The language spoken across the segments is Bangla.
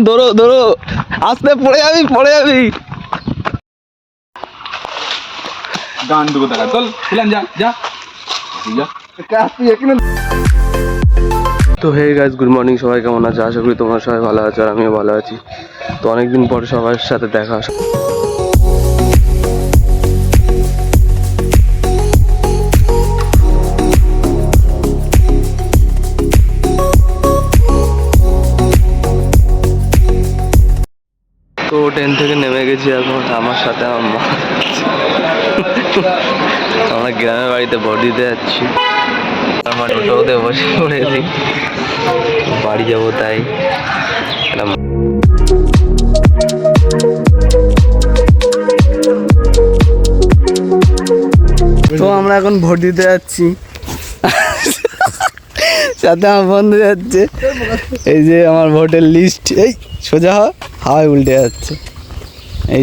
ধরো ধরো, আস্তে পড়ে যাবি পড়ে যাবি। গান দুটো দেখা চল ছিলাম যা যা যা। তো হে গাইস, গুড মর্নিং। সবাই কেমন আছে? আশা করি তোমরা সবাই ভালো আছো আর আমিও ভালো আছি। তো অনেকদিন পরে সবার সাথে দেখা। তো ট্রেন থেকে নেমে গেছি এখন, আমার সাথে আমার মা। আমরা গ্রামের বাড়িতে ভোট দিতে যাচ্ছি। আমার টোটোতে বসে পড়েছি, বাড়ি যাবো তাই। তো আমরা এখন ভোট দিতে যাচ্ছি, সাথে আমার বন্ধু যাচ্ছে। এই যে আমার ভোটের লিস্ট, এই সোজা হাওয়ায় উল্টে যাচ্ছে। এই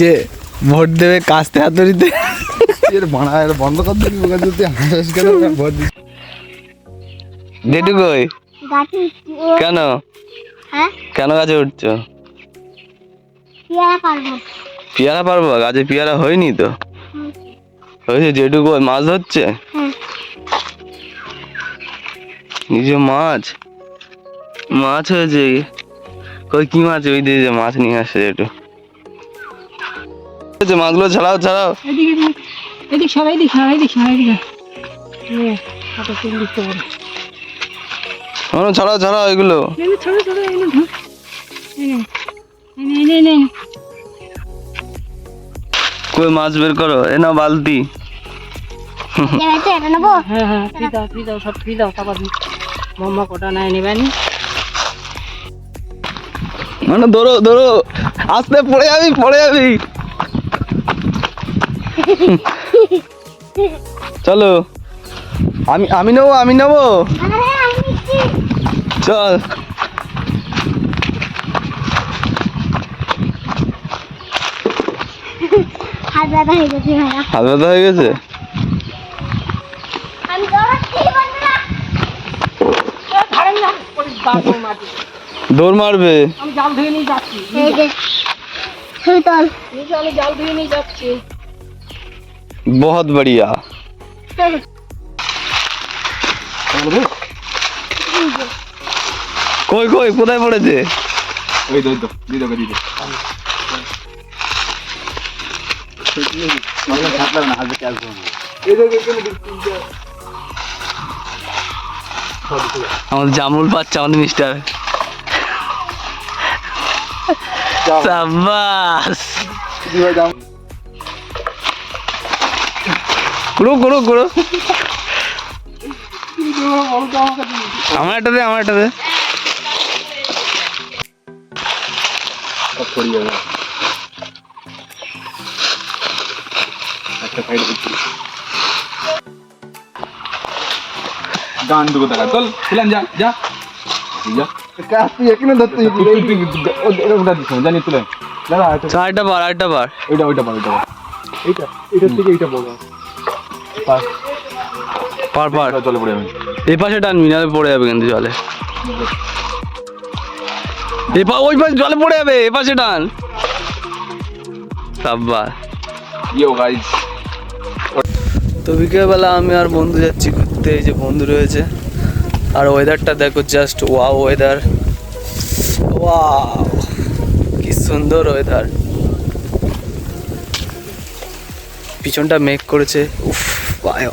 যে ভোট দেবে কাস্তে হাতুড়িতে। বন্ধ কর দিবি ভোট দিবি। জেঠু কই? কেন কেন গাছে উঠছো? পেয়ারা পারবো? গাছে পেয়ারা হয়নি তো। হয়েছে? জেঠু কই? মাছ ধরছে? নিজে মাছ মাছ হয়েছে? কই কি মাছ? ওই দিয়ে মাছ নিয়ে আসছে জেঠু। মাছগুলো ছাড়াও ছাড়াও। ছাড়াও ছাড়াও এগুলো। কই মাছ বের করো, এ নাও বালতি। মানে ধরো ধরো, আস্তে পড়ে যাবি পড়ে যাবি। চলো, আমি নেবো আমি নেবো। চল। হাত ব্যথা হয়ে গেছে। দৌড় মারবে। আমি জাল ধুয়ে নিয়ে যাচ্ছি। জাল ধুয়ে নিয়ে যাচ্ছি। बहुत बढ़िया। কই কই কোথায় পড়েছে? ওই তো দিদো দিদো আমাদের জামরুল পাচ্ছে আমাদের মিস্টার। সাবাস। গুরু গুরু গুরু, আমার একটা দে আমার একটা দে। গান দুটো দেখা চল ছিলাম যা যা যা। জানি তুলে আরেকটা বার আরেকটা বার। ওইটা ওইটা পার ওইটা এইটা এটার থেকে এইটা বড় পার পার চলে পড়ে যাবে। এই পাশে টানবি, নাহলে পড়ে যাবে কিন্তু জলে। ওই পাশে জলে পড়ে যাবে, এ পাশে টান। সাব্বাস। ইয়ো গাইস, তো বিকেলবেলা আমি আর বন্ধু যাচ্ছি ঘুরতে। এই যে বন্ধু রয়েছে, আর ওয়েদারটা দেখো, জাস্ট ওয়াও ওয়েদার। ওয়াও, কি সুন্দর ওয়েদার। পিছনটা মেঘ করেছে, উফ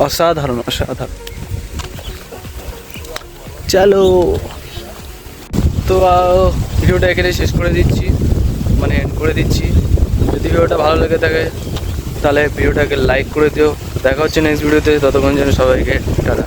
অসাধারণ অসাধারণ। চলো, তো ভিডিওটা এখানে শেষ করে দিচ্ছি, মানে এন্ড করে দিচ্ছি। যদি ভিডিওটা ভালো লেগে থাকে তাহলে ভিডিওটাকে লাইক করে দিও। দেখা হচ্ছে নেক্সট ভিডিওতে, ততক্ষণ যেন সবাইকে টাটা।